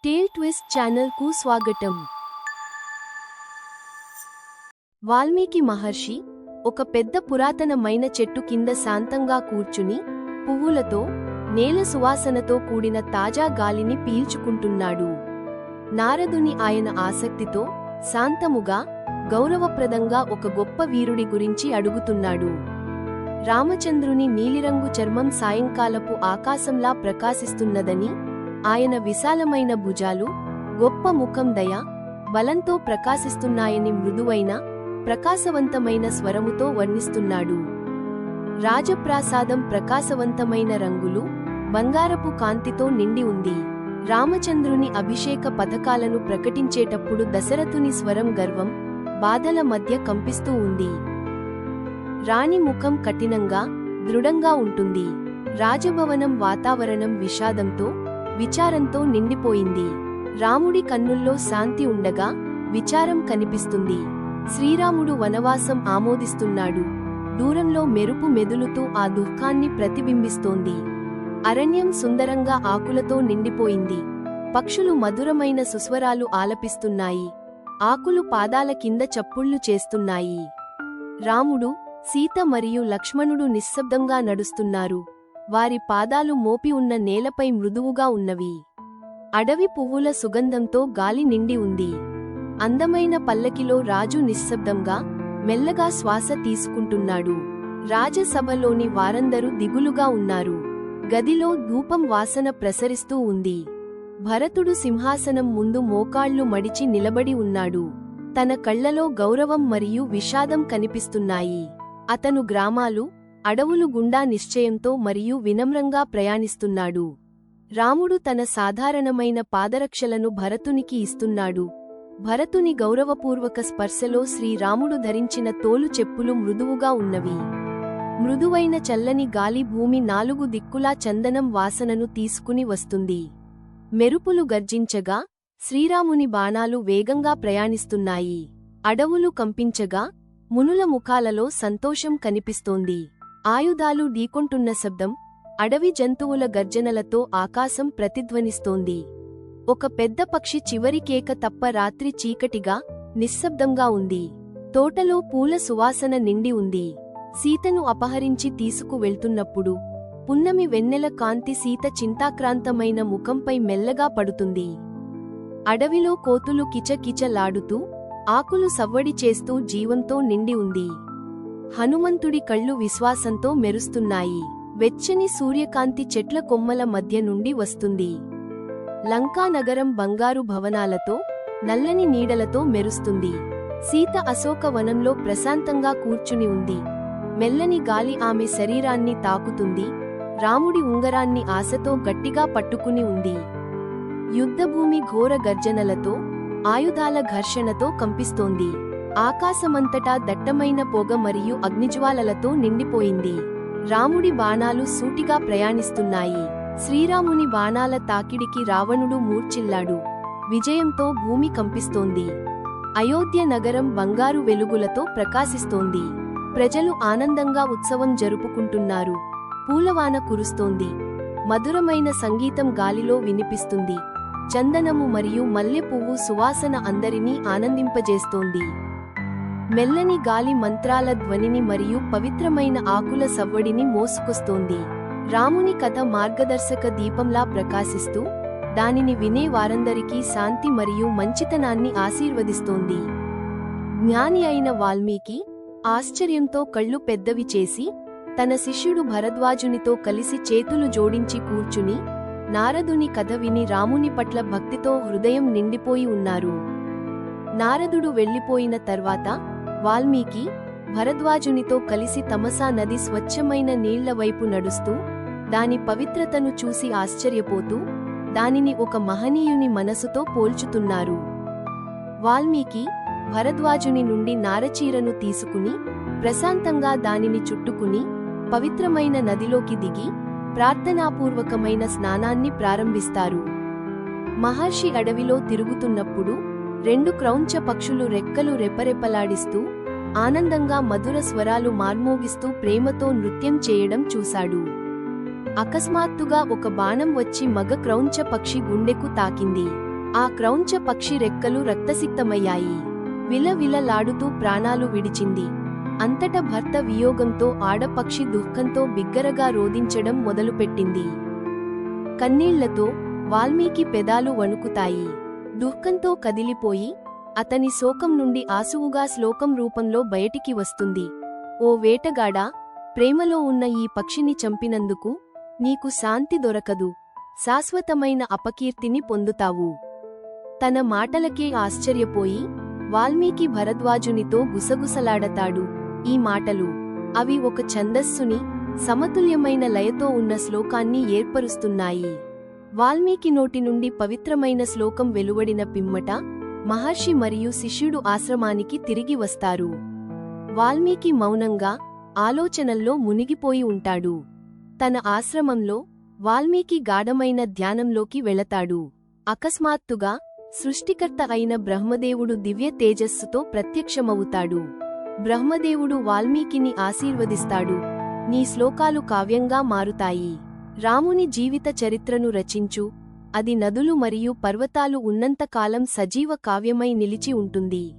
టేల్ twist ఛానల్కు స్వాగతం. వాల్మీకి మహర్షి ఒక పెద్ద పురాతనమైన చెట్టు కింద శాంతంగా కూర్చుని పువ్వులతో నేల సువాసనతో కూడిన తాజా గాలిని పీల్చుకుంటున్నాడు. నారదుని ఆయన ఆసక్తితో శాంతముగా గౌరవప్రదంగా ఒక గొప్ప వీరుడి గురించి అడుగుతున్నాడు. రామచంద్రుని నీలిరంగు చర్మం సాయంకాలపు ఆకాశంలా ప్రకాశిస్తున్నదని, ఆయన విశాలమైన భుజాలు, గొప్ప ముఖం దయ, బలంతో ప్రకాశిస్తున్నాయని మృదువైన, ప్రకాశవంతమైన స్వరముతో వర్ణిస్తున్నాడు. రాజప్రాసాదం ప్రకాశవంతమైన రంగులు, బంగారపు కాంతితో నిండి ఉంది. రామచంద్రుని అభిషేక పథకాలను ప్రకటించేటప్పుడు దశరథుని స్వరం గర్వం, బాధల మధ్య కంపిస్తూ ఉంది. రాణి ముఖం కఠినంగా, దృఢంగా ఉంటుంది. రాజభవనం వాతావరణం విషాదంతో, విచారంతో నిండిపోయింది. రాముడి కన్నుల్లో శాంతి ఉండగా విచారం కనిపిస్తుంది. శ్రీరాముడు వనవాసం ఆమోదిస్తున్నాడు. దూరంలో మెరుపు మెదులుతూ ఆ దుఃఖాన్ని ప్రతిబింబిస్తోంది. అరణ్యం సుందరంగా ఆకులతో నిండిపోయింది. పక్షులు మధురమైన సుస్వరాలు ఆలపిస్తున్నాయి. ఆకులు పాదాల కింద చప్పుళ్ళు చేస్తున్నాయి. రాముడు, సీత మరియు లక్ష్మణుడు నిశ్శబ్దంగా నడుస్తున్నారు. వారి పాదాలు మోపి ఉన్న నేలపై మృదువుగా ఉన్నవి. అడవి పువ్వుల సుగంధంతో గాలి నిండి ఉంది. అందమైన పల్లకిలో రాజు నిశ్శబ్దంగా, మెల్లగా శ్వాస తీసుకుంటున్నాడు. రాజసభలోని వారందరూ దిగులుగా ఉన్నారు. గదిలో ధూపం వాసన ప్రసరిస్తూ ఉంది. భరతుడు సింహాసనం ముందు మోకాళ్లు మడిచి నిలబడి ఉన్నాడు. తన కళ్లలో గౌరవం మరియు విషాదం కనిపిస్తున్నాయి. అతను గ్రామాలు, అడవులు గుండా నిశ్చయంతో మరియు వినమ్రంగా ప్రయాణిస్తున్నాడు. రాముడు తన సాధారణమైన పాదరక్షలను భరతునికి ఇస్తున్నాడు. భరతుని గౌరవపూర్వక స్పర్శలో శ్రీరాముడు ధరించిన తోలు చెప్పులు మృదువుగా ఉన్నవి. మృదువైన చల్లని గాలి భూమి నాలుగు దిక్కులా చందనం వాసనను తీసుకుని వస్తుంది. మెరుపులు గర్జించగా, శ్రీరాముని బాణాలు వేగంగా ప్రయాణిస్తున్నాయి. అడవులు కంపించగా, మునుల ముఖాలలో సంతోషం కనిపిస్తోంది. ఆయుధాలు ఢీకొంటున్న శబ్దం, అడవి జంతువుల గర్జనలతో ఆకాశం ప్రతిధ్వనిస్తోంది. ఒక పెద్ద పక్షి చివరి కేక తప్ప రాత్రి చీకటిగా, నిశ్శబ్దంగా ఉంది. తోటలో పూల సువాసన నిండి ఉంది. సీతను అపహరించి తీసుకు వెళ్తున్నప్పుడు పున్నమి వెన్నెల కాంతి సీత చింతాక్రాంతమైన ముఖంపై మెల్లగా పడుతుంది. అడవిలో కోతులు కిచకిచలాడుతూ, ఆకులు సవ్వడి చేస్తూ జీవంతో నిండి ఉంది. హనుమంతుడి కళ్ళు విశ్వాసంతో మెరుస్తున్నాయి. వెచ్చని సూర్యకాంతి చెట్ల కొమ్మల మధ్య నుండి వస్తుంది. లంకా నగరం బంగారు భవనాలతో, నల్లని నీడలతో మెరుస్తుంది. సీత అశోక వనంలో ప్రశాంతంగా కూర్చుని ఉంది. మెల్లని గాలి ఆమె శరీరాన్ని తాకుతుంది. రాముడి ఉంగరాన్ని ఆశతో గట్టిగా పట్టుకుని ఉంది. యుద్ధభూమి ఘోర గర్జనలతో, ఆయుధాల ఘర్షణతో కంపిస్తోంది. ఆకాశమంతటా దట్టమైన పొగ మరియు అగ్నిజ్వాలలతో నిండిపోయింది. రాముడి బాణాలు సూటిగా ప్రయాణిస్తున్నాయి. శ్రీరాముని బాణాల తాకిడికి రావణుడు మూర్ఛిల్లాడు. విజయంతో భూమి కంపిస్తోంది. అయోధ్య నగరం బంగారు వెలుగులతో ప్రకాశిస్తోంది. ప్రజలు ఆనందంగా ఉత్సవం జరుపుకుంటున్నారు. పూలవాన కురుస్తోంది. మధురమైన సంగీతం గాలిలో వినిపిస్తుంది. చందనము మరియు మల్లెపువ్వు సువాసన అందరినీ ఆనందింపజేస్తోంది. మెల్లని గాలి మంత్రాల ధ్వనిని మరియు పవిత్రమైన ఆకుల సవ్వడిని మోసుకొస్తోంది. రాముని కథ మార్గదర్శక దీపంలా ప్రకాశిస్తూ, దానిని వినే వారందరికీ శాంతి మరియు మంచితనాన్ని ఆశీర్వదిస్తోంది. జ్ఞాని అయిన వాల్మీకి ఆశ్చర్యంతో కళ్ళు పెద్దవి చేసి, తన శిష్యుడు భరద్వాజునితో కలిసి చేతులు జోడించి కూర్చుని, నారదుని కథ విని రాముని పట్ల భక్తితో హృదయం నిండిపోయి ఉన్నారు. నారదుడు వెళ్లిపోయిన తర్వాత వాల్మీకి, భరద్వాజునితో కలిసి తమసా నది స్వచ్ఛమైన నీళ్ల వైపు నడుస్తూ, దాని పవిత్రతను చూసి ఆశ్చర్యపోతూ, దానిని ఒక మహనీయుని మనసుతో పోల్చుతున్నారు. వాల్మీకి, భరద్వాజుని నుండి నారచీరను తీసుకుని, ప్రశాంతంగా దానిని చుట్టుకుని, పవిత్రమైన నదిలోకి దిగి, ప్రార్థనాపూర్వకమైన స్నానాన్ని ప్రారంభిస్తారు. మహర్షి అడవిలో తిరుగుతున్నప్పుడు రెండు క్రౌంచ పక్షులు రెక్కలు రెపరెపలాడిస్తూ, ఆనందంగా మధుర స్వరాలు మార్మోగిస్తూ ప్రేమతో నృత్యం చేయడం చూశాడు. అకస్మాత్తుగా ఒక బాణం వచ్చి మగ క్రౌంచ పక్షి గుండెకు తాకింది. ఆ క్రౌంచ పక్షి రెక్కలు రక్తసిక్తమయ్యాయి. విలవిలలాడుతూ ప్రాణాలు విడిచింది. అంతట భర్త వియోగంతో ఆడపక్షి దుఃఖంతో బిగ్గరగా రోదించడం మొదలుపెట్టింది. కన్నీళ్లతో వాల్మీకి పెదాలు వణుకుతాయి. దుఃఖంతో కదిలిపోయి అతని శోకం నుండి ఆసువుగా శ్లోకం రూపంలో బయటికి వస్తుంది. ఓ వేటగాడా, ప్రేమలో ఉన్న ఈ పక్షిని చంపినందుకు నీకు శాంతి దొరకదు, శాశ్వతమైన అపకీర్తిని పొందుతావు. తన మాటలకే ఆశ్చర్యపోయి వాల్మీకి భరద్వాజునితో గుసగుసలాడతాడు. ఈ మాటలు అవి ఒక ఛందస్సుని, సమతుల్యమైన లయతో ఉన్న శ్లోకాన్ని ఏర్పరుస్తున్నాయి. వాల్మీకి నోటి నుండి పవిత్రమైన శ్లోకం వెలువడిన పిమ్మట మహర్షి మరియు శిష్యుడు ఆశ్రమానికి తిరిగి వస్తారు. వాల్మీకి మౌనంగా ఆలోచనల్లో మునిగిపోయి ఉంటాడు. తన ఆశ్రమంలో వాల్మీకి గాఢమైన ధ్యానంలోకి వెళతాడు. అకస్మాత్తుగా సృష్టికర్త అయిన బ్రహ్మదేవుడు దివ్య తేజస్సుతో ప్రత్యక్షమవుతాడు. బ్రహ్మదేవుడు వాల్మీకిని ఆశీర్వదిస్తాడు. నీ శ్లోకాలు కావ్యంగా మారుతాయి. రాముని జీవిత చరిత్రను రచించు. అది నదులు మరియు పర్వతాలు ఉన్నంతకాలం సజీవ కావ్యమై నిలిచి ఉంటుంది.